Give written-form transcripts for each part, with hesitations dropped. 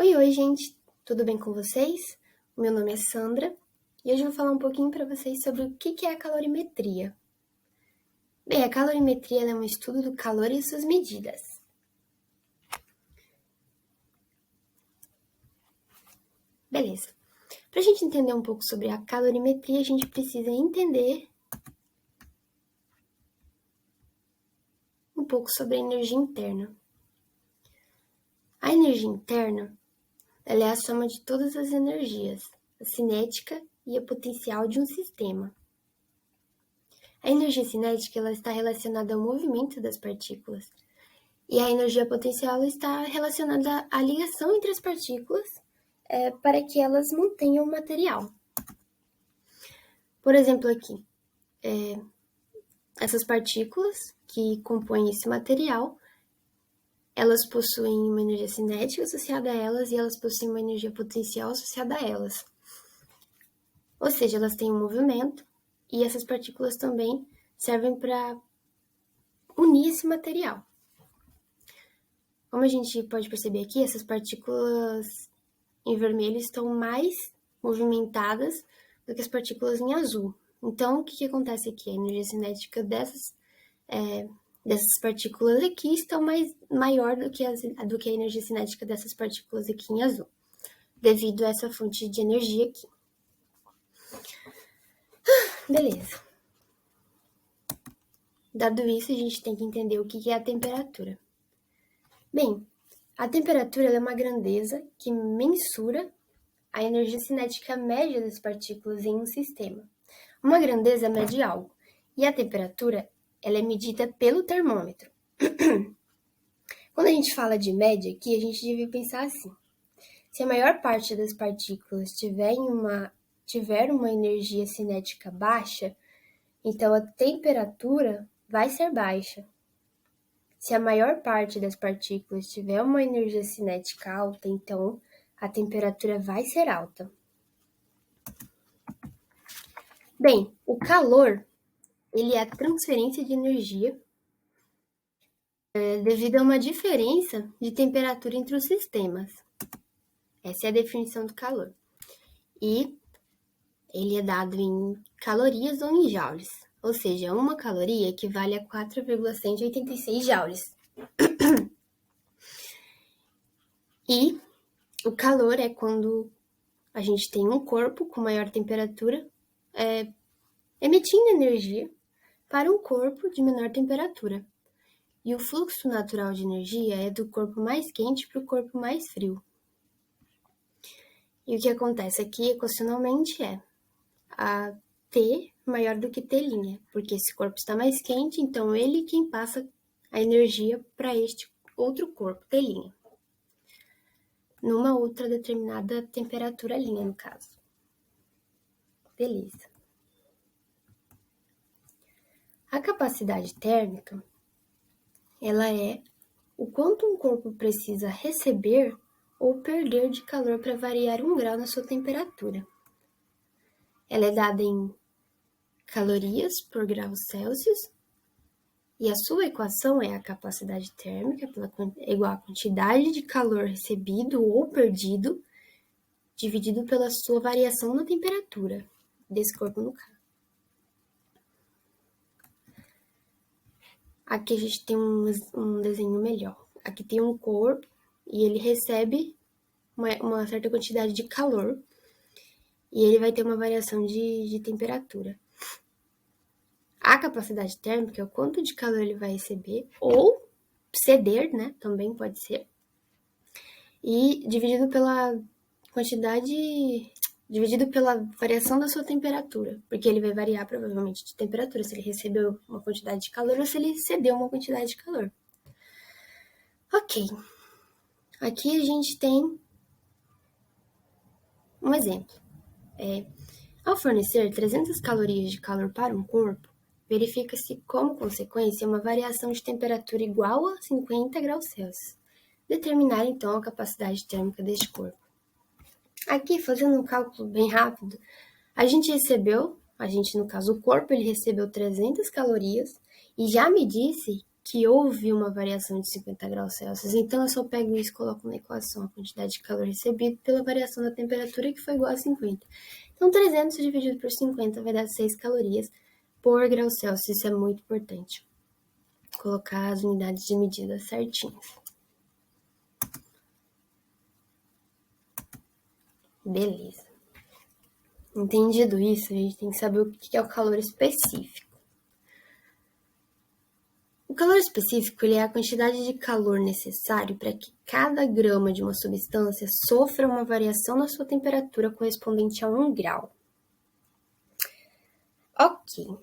Oi, gente! Tudo bem com vocês? O meu nome é Sandra e hoje eu vou falar um pouquinho para vocês sobre o que é a calorimetria. Bem, a calorimetria é um estudo do calor e suas medidas. Beleza. Para a gente entender um pouco sobre a calorimetria, a gente precisa entender um pouco sobre a energia interna. A energia interna, ela é a soma de todas as energias, a cinética e a potencial de um sistema. A energia cinética ela está relacionada ao movimento das partículas, e a energia potencial está relacionada à ligação entre as partículas para que elas mantenham o material. Por exemplo, aqui, essas partículas que compõem esse material, elas possuem uma energia cinética associada a elas e elas possuem uma energia potencial associada a elas. Ou seja, elas têm um movimento e essas partículas também servem para unir esse material. Como a gente pode perceber aqui, essas partículas em vermelho estão mais movimentadas do que as partículas em azul. Então, o que acontece aqui? A energia cinética dessas partículas aqui está maior do que a energia cinética dessas partículas aqui em azul, devido a essa fonte de energia aqui. Beleza. Dado isso, a gente tem que entender o que é a temperatura. Bem, a temperatura é uma grandeza que mensura a energia cinética média das partículas em um sistema. Uma grandeza mede algo, e a temperatura ela é medida pelo termômetro. Quando a gente fala de média aqui, a gente deve pensar assim. Se a maior parte das partículas tiver uma energia cinética baixa, então a temperatura vai ser baixa. Se a maior parte das partículas tiver uma energia cinética alta, então a temperatura vai ser alta. Bem, o calor, ele é a transferência de energia devido a uma diferença de temperatura entre os sistemas. Essa é a definição do calor. E ele é dado em calorias ou em joules. Ou seja, uma caloria equivale a 4,186 joules. E o calor é quando a gente tem um corpo com maior temperatura emitindo energia para um corpo de menor temperatura. E o fluxo natural de energia é do corpo mais quente para o corpo mais frio. E o que acontece aqui equacionalmente é a T maior do que T', porque esse corpo está mais quente, então ele quem passa a energia para este outro corpo, T', numa outra determinada temperatura linha, no caso. Beleza. A capacidade térmica, ela é o quanto um corpo precisa receber ou perder de calor para variar 1 grau na sua temperatura. Ela é dada em calorias por grau Celsius e a sua equação é a capacidade térmica igual à quantidade de calor recebido ou perdido dividido pela sua variação na temperatura desse corpo no caso. Aqui a gente tem um desenho melhor. Aqui tem um corpo e ele recebe uma certa quantidade de calor e ele vai ter uma variação de temperatura. A capacidade térmica é o quanto de calor ele vai receber ou ceder, né? Também pode ser. E dividido pela variação da sua temperatura, porque ele vai variar provavelmente de temperatura, se ele recebeu uma quantidade de calor ou se ele cedeu uma quantidade de calor. Ok. Aqui a gente tem um exemplo. Ao fornecer 300 calorias de calor para um corpo, verifica-se como consequência uma variação de temperatura igual a 50 graus Celsius. Determinar então a capacidade térmica deste corpo. Aqui, fazendo um cálculo bem rápido, no caso o corpo, ele recebeu 300 calorias e já me disse que houve uma variação de 50 graus Celsius. Então, eu só pego isso e coloco na equação a quantidade de calor recebido pela variação da temperatura, que foi igual a 50. Então, 300 dividido por 50 vai dar 6 calorias por grau Celsius. Isso é muito importante. Colocar as unidades de medida certinhas. Beleza. Entendido isso, a gente tem que saber o que é o calor específico. O calor específico ele é a quantidade de calor necessário para que cada grama de uma substância sofra uma variação na sua temperatura correspondente a 1 grau. Ok.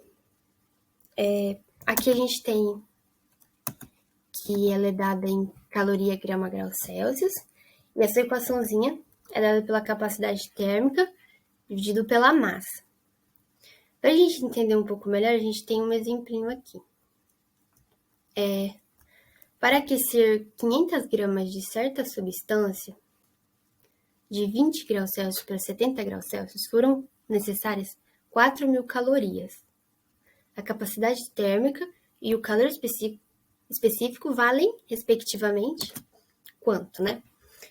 Aqui a gente tem que ela é dada em caloria grama grau Celsius. E essa equaçãozinha é dada pela capacidade térmica dividido pela massa. Para a gente entender um pouco melhor, a gente tem um exemplinho aqui. Para aquecer 500 gramas de certa substância, de 20 graus Celsius para 70 graus Celsius, foram necessárias 4.000 calorias. A capacidade térmica e o calor específico valem, respectivamente, quanto, né?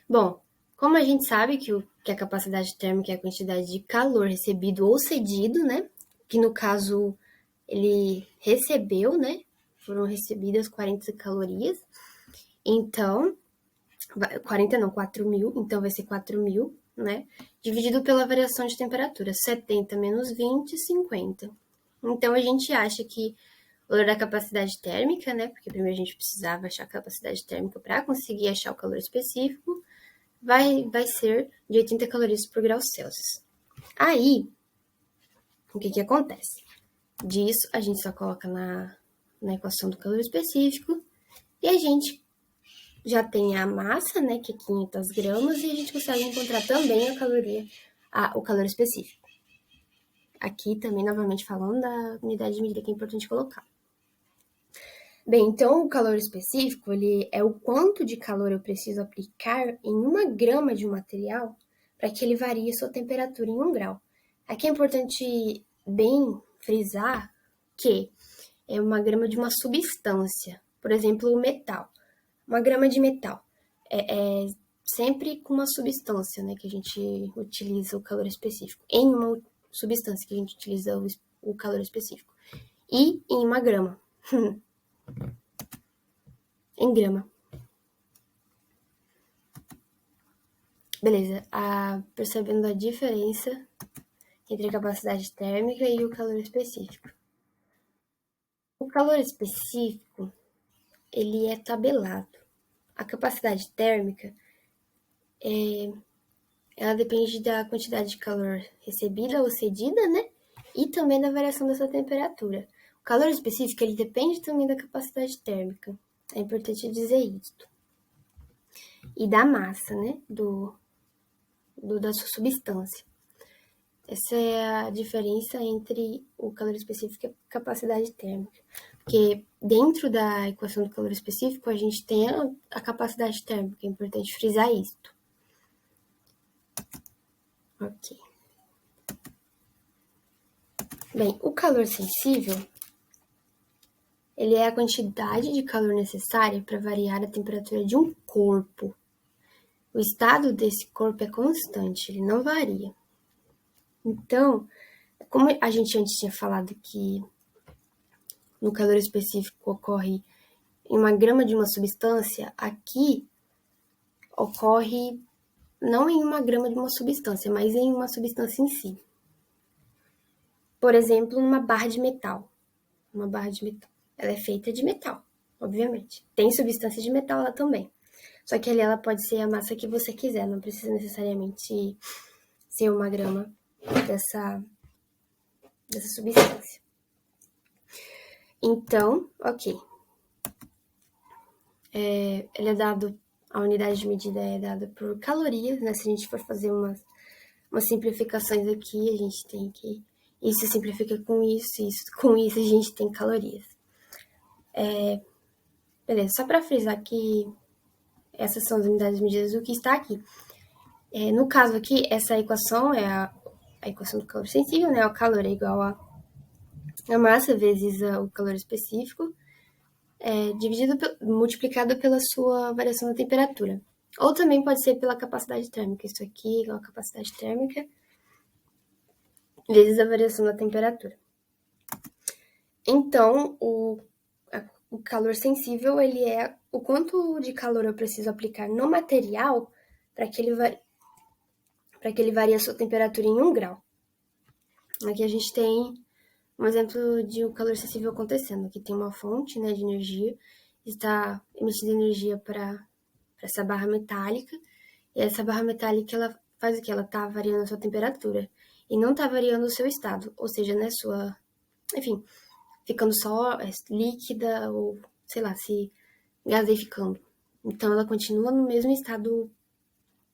Bom, como a gente sabe que a capacidade térmica é a quantidade de calor recebido ou cedido, né? Que no caso ele recebeu, né? Foram recebidas 40 calorias. Então, 40 não, 4.000, então vai ser 4.000, né? Dividido pela variação de temperatura, 70 menos 20, 50. Então, a gente acha que o valor da capacidade térmica, né? Porque primeiro a gente precisava achar a capacidade térmica para conseguir achar o calor específico, vai ser de 80 calorias por grau Celsius. Aí, o que acontece? Disso, a gente só coloca na equação do calor específico e a gente já tem a massa, né, que é 500 gramas, e a gente consegue encontrar também o calor específico. Aqui também, novamente, falando da unidade de medida que é importante colocar. Bem, então o calor específico, ele é o quanto de calor eu preciso aplicar em 1 grama de um material para que ele varie sua temperatura em 1 grau. Aqui é importante bem frisar que é 1 grama de uma substância, por exemplo, o metal. 1 grama de metal é sempre com uma substância, né, que a gente utiliza o calor específico. Em uma substância que a gente utiliza o calor específico. E em 1 grama. Em grama. Beleza. Percebendo a diferença entre a capacidade térmica e o calor específico. O calor específico, ele é tabelado. A capacidade térmica, ela depende da quantidade de calor recebida ou cedida, né? E também da variação dessa temperatura. O calor específico, ele depende também da capacidade térmica. É importante dizer isso. E da massa, né? Da sua substância. Essa é a diferença entre o calor específico e a capacidade térmica. Porque dentro da equação do calor específico, a gente tem a capacidade térmica. É importante frisar isso. Ok. Bem, o calor sensível, ele é a quantidade de calor necessária para variar a temperatura de um corpo. O estado desse corpo é constante, ele não varia. Então, como a gente antes tinha falado que no calor específico ocorre em 1 grama de uma substância, aqui ocorre não em 1 grama de uma substância, mas em uma substância em si. Por exemplo, numa barra de metal. Uma barra de metal. Ela é feita de metal, obviamente. Tem substância de metal lá também. Só que ali ela pode ser a massa que você quiser, não precisa necessariamente ser 1 grama dessa substância. Então, ok. Ele é dado, a unidade de medida é dada por calorias, né? Se a gente for fazer umas simplificações aqui, a gente tem que... Isso simplifica com isso, com isso a gente tem calorias. Beleza, só para frisar que essas são as unidades de medidas do que está aqui. No caso aqui, essa equação é a equação do calor sensível, né? O calor é igual a massa vezes o calor específico. multiplicado pela sua variação da temperatura. Ou também pode ser pela capacidade térmica. Isso aqui é a capacidade térmica vezes a variação da temperatura. Então, o calor sensível, ele é o quanto de calor eu preciso aplicar no material para que ele varie a sua temperatura em 1 grau. Aqui a gente tem um exemplo de um calor sensível acontecendo. Aqui tem uma fonte, né, de energia, está emitindo energia para essa barra metálica, e essa barra metálica, ela faz o que? Ela está variando a sua temperatura, e não está variando o seu estado, ou seja, né, enfim, ficando só líquida, ou sei lá, se gaseificando. Então ela continua no mesmo estado,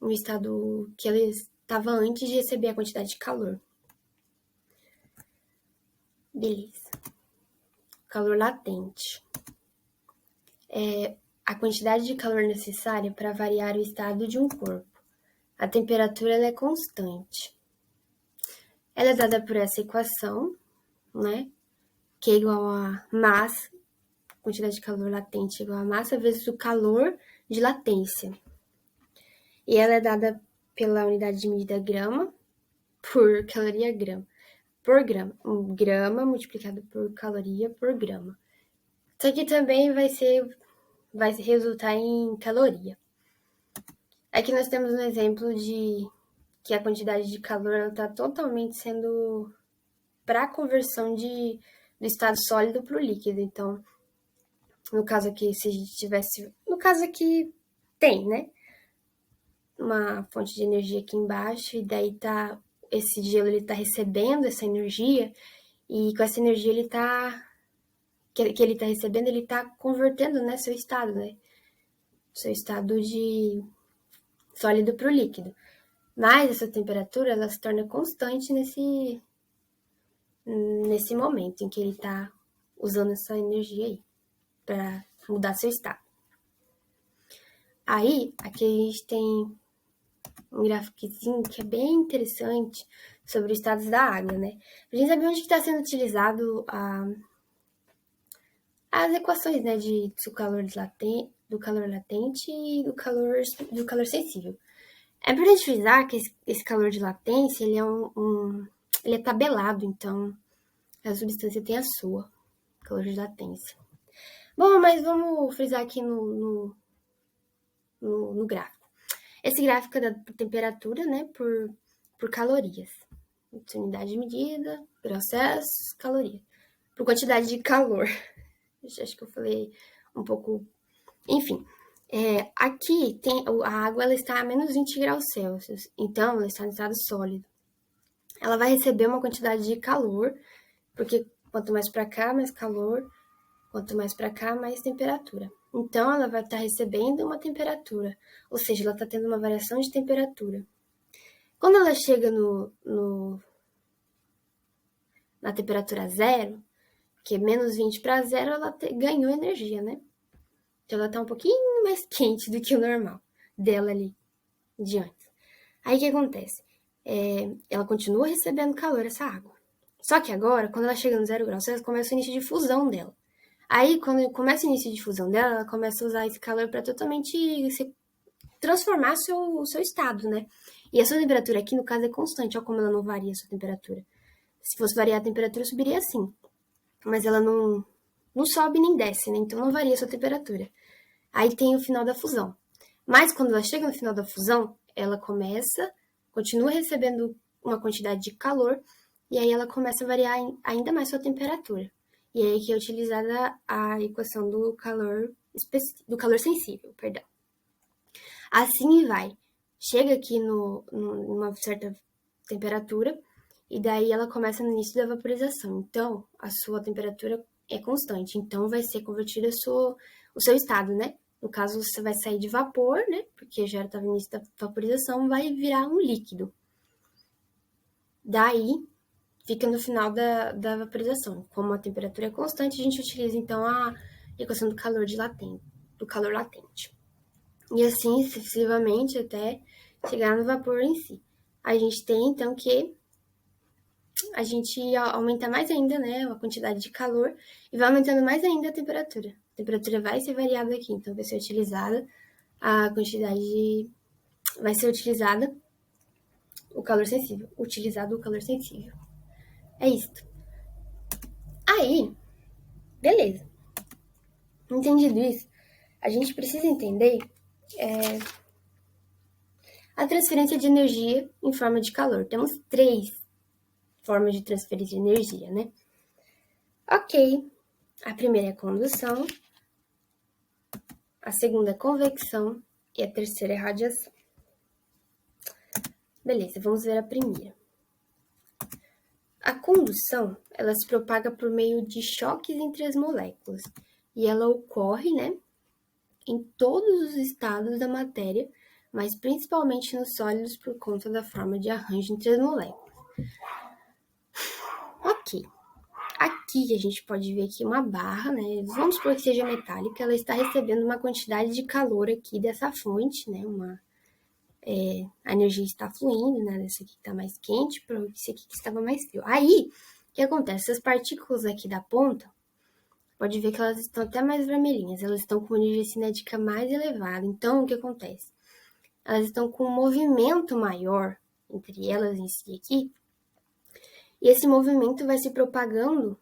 no estado que ela estava antes de receber a quantidade de calor. Beleza. Calor latente. A quantidade de calor necessária para variar o estado de um corpo. A temperatura ela é constante. Ela é dada por essa equação, né? Que é igual a massa, quantidade de calor latente é igual a massa vezes o calor de latência. E ela é dada pela unidade de medida grama por caloria grama. Por grama. Grama multiplicado por caloria por grama. Isso aqui também vai resultar em caloria. Aqui nós temos um exemplo de que a quantidade de calor está totalmente sendo para a conversão do estado sólido para o líquido. Então, no caso aqui, se a gente tivesse... No caso aqui, tem, né? Uma fonte de energia aqui embaixo, e daí esse gelo ele tá recebendo essa energia, e com essa energia que ele está recebendo, ele está convertendo, né, seu estado, né? Seu estado de sólido para o líquido. Mas essa temperatura, ela se torna constante nesse momento em que ele está usando essa energia aí para mudar seu estado. Aí, aqui a gente tem um gráficozinho que é bem interessante sobre os estados da água, né? A gente sabe onde está sendo utilizado as equações, né, do calor latente e do calor sensível. É importante frisar que esse calor de latência, ele é ele é tabelado, então a substância tem a sua calor de latência. Bom, mas vamos frisar aqui no gráfico. Esse gráfico é da temperatura, né, por calorias. Unidade de medida, processo, caloria. Por quantidade de calor. Acho que eu falei um pouco... Enfim, aqui a água ela está a menos 20 graus Celsius, então ela está em estado sólido. Ela vai receber uma quantidade de calor, porque quanto mais para cá, mais calor, quanto mais para cá, mais temperatura. Então, ela vai estar recebendo uma temperatura, ou seja, ela está tendo uma variação de temperatura. Quando ela chega na temperatura zero, que é menos 20 para zero, ela ganhou energia, né? Então, ela está um pouquinho mais quente do que o normal dela ali de antes. Aí, o que acontece? Ela continua recebendo calor, essa água. Só que agora, quando ela chega no 0 graus Celsius, começa o início de fusão dela. Aí, quando começa o início de fusão dela, ela começa a usar esse calor para totalmente transformar o seu estado, né? E a sua temperatura aqui, no caso, é constante. Olha como ela não varia a sua temperatura. Se fosse variar a temperatura, subiria assim. Mas ela não sobe nem desce, né? Então, não varia a sua temperatura. Aí tem o final da fusão. Mas, quando ela chega no final da fusão, ela continua recebendo uma quantidade de calor, e aí ela começa a variar ainda mais sua temperatura. E aí que é utilizada a equação do calor sensível, perdão. Assim vai. Chega aqui numa certa temperatura, e daí ela começa no início da vaporização. Então, a sua temperatura é constante. Então, vai ser convertido o seu estado, né? No caso, você vai sair de vapor, né? Porque já estava no início da vaporização, vai virar um líquido. Daí, fica no final da vaporização. Como a temperatura é constante, a gente utiliza, então, a equação do calor latente. E assim, sucessivamente, até chegar no vapor em si. A gente tem, então, que a gente aumenta mais ainda, né, a quantidade de calor, e vai aumentando mais ainda a temperatura. A temperatura vai ser variada aqui, então vai ser utilizada a quantidade vai ser utilizada o calor sensível. Utilizado o calor sensível. É isso. Aí, beleza. Entendido isso, a gente precisa entender a transferência de energia em forma de calor. Temos 3 formas de transferir de energia, né? Ok. A primeira é a condução, a segunda é a convecção e a terceira é a radiação. Beleza, vamos ver a primeira. A condução, ela se propaga por meio de choques entre as moléculas e ela ocorre, né, em todos os estados da matéria, mas principalmente nos sólidos por conta da forma de arranjo entre as moléculas. Ok. Aqui a gente pode ver que uma barra, né, vamos supor que seja metálica, ela está recebendo uma quantidade de calor aqui dessa fonte, né, a energia está fluindo, né, desse aqui que está mais quente para esse aqui que estava mais frio. Aí, o que acontece? Essas partículas aqui da ponta, pode ver que elas estão até mais vermelhinhas, elas estão com uma energia cinética mais elevada. Então, o que acontece? Elas estão com um movimento maior entre elas em si aqui, e esse movimento vai se propagando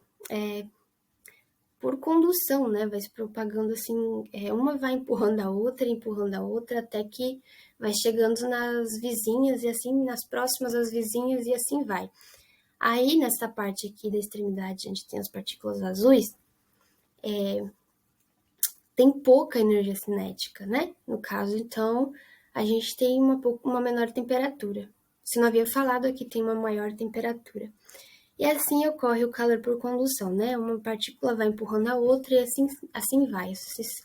por condução, né? Vai se propagando assim, uma vai empurrando a outra, até que vai chegando nas vizinhas e assim, nas próximas às vizinhas e assim vai. Aí, nessa parte aqui da extremidade, onde tem as partículas azuis, tem pouca energia cinética, né? No caso, então, a gente tem uma menor temperatura. Se não havia falado, aqui tem uma maior temperatura. E assim ocorre o calor por condução, né? Uma partícula vai empurrando a outra e assim vai.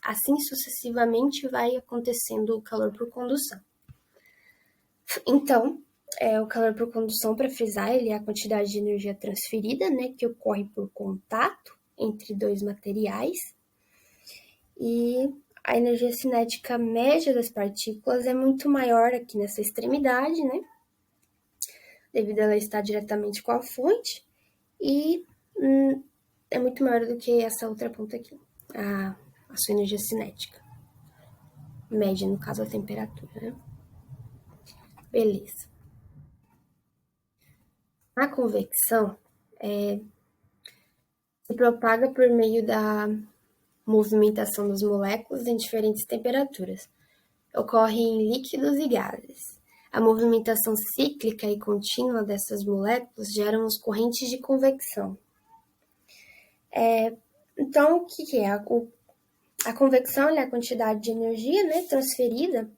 Assim sucessivamente vai acontecendo o calor por condução. Então, o calor por condução, para frisar, ele é a quantidade de energia transferida, né? Que ocorre por contato entre 2 materiais. E a energia cinética média das partículas é muito maior aqui nessa extremidade, né? Devido a ela estar diretamente com a fonte. E é muito maior do que essa outra ponta aqui, a sua energia cinética. Média, no caso, a temperatura, né? Beleza. A convecção se propaga por meio da movimentação das moléculas em diferentes temperaturas. Ocorre em líquidos e gases. A movimentação cíclica e contínua dessas moléculas geram as correntes de convecção. Então, o que é? A convecção é a quantidade de energia, né, transferida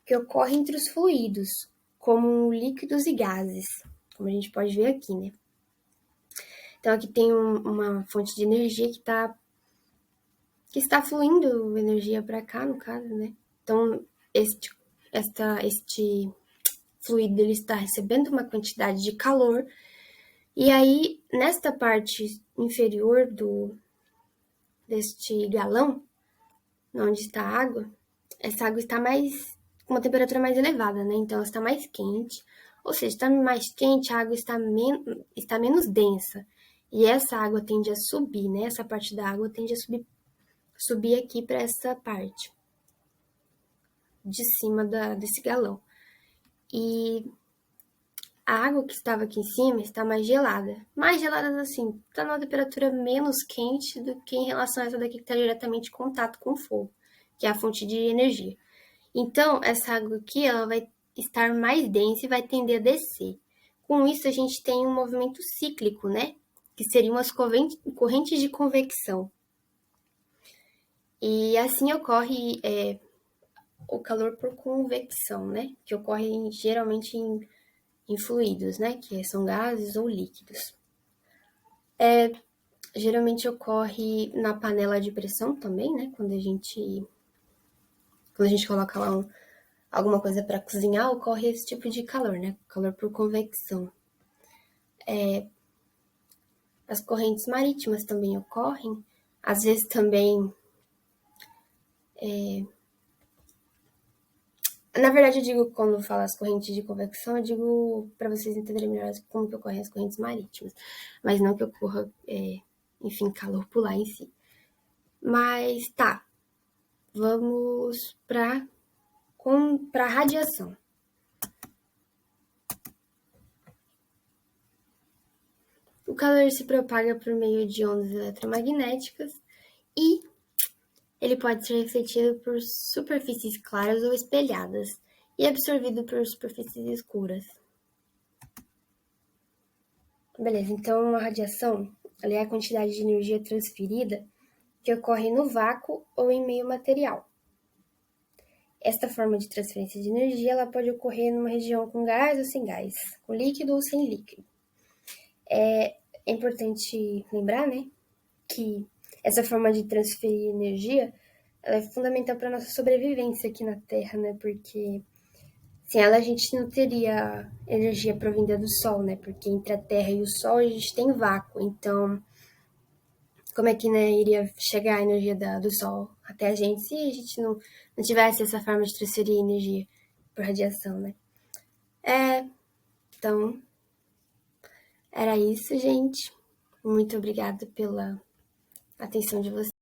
que ocorre entre os fluidos, como líquidos e gases, como a gente pode ver aqui, né? Então, aqui tem uma fonte de energia que está fluindo energia para cá, no caso, né? Então, este fluido ele está recebendo uma quantidade de calor, e aí, nesta parte inferior deste galão, onde está a água, essa água está com uma temperatura mais elevada, né? Então, ela está mais quente, ou seja, está mais quente, a água está menos densa, e essa água tende a subir, né? Essa parte da água tende a subir aqui para essa parte de cima desse galão. E a água que estava aqui em cima está mais gelada. Mais gelada assim, está numa temperatura menos quente do que em relação a essa daqui que está diretamente em contato com o fogo, que é a fonte de energia. Então, essa água aqui, ela vai estar mais densa e vai tender a descer. Com isso, a gente tem um movimento cíclico, né? Que seriam as correntes de convecção. E assim ocorre o calor por convecção, né? Que ocorre geralmente em fluidos, né? Que são gases ou líquidos. Geralmente ocorre na panela de pressão também, né? Quando a gente coloca lá alguma coisa para cozinhar, ocorre esse tipo de calor, né? Calor por convecção. As correntes marítimas também ocorrem, às vezes também. Na verdade, eu digo, quando eu falo as correntes de convecção, eu digo para vocês entenderem melhor como que ocorrem as correntes marítimas, mas não que ocorra, enfim, calor por lá em si. Mas tá, vamos para radiação. O calor se propaga por meio de ondas eletromagnéticas e ele pode ser refletido por superfícies claras ou espelhadas e absorvido por superfícies escuras. Beleza, então a radiação é a quantidade de energia transferida que ocorre no vácuo ou em meio material. Esta forma de transferência de energia ela pode ocorrer numa região com gás ou sem gás, com líquido ou sem líquido. É importante lembrar, né, que essa forma de transferir energia ela é fundamental para a nossa sobrevivência aqui na Terra, né, porque sem ela a gente não teria energia provinda do Sol, né, porque entre a Terra e o Sol a gente tem vácuo, então como é que, né, iria chegar a energia do Sol até a gente se a gente não tivesse essa forma de transferir energia por radiação, né? Então, era isso, gente. Muito obrigada pela atenção de vocês.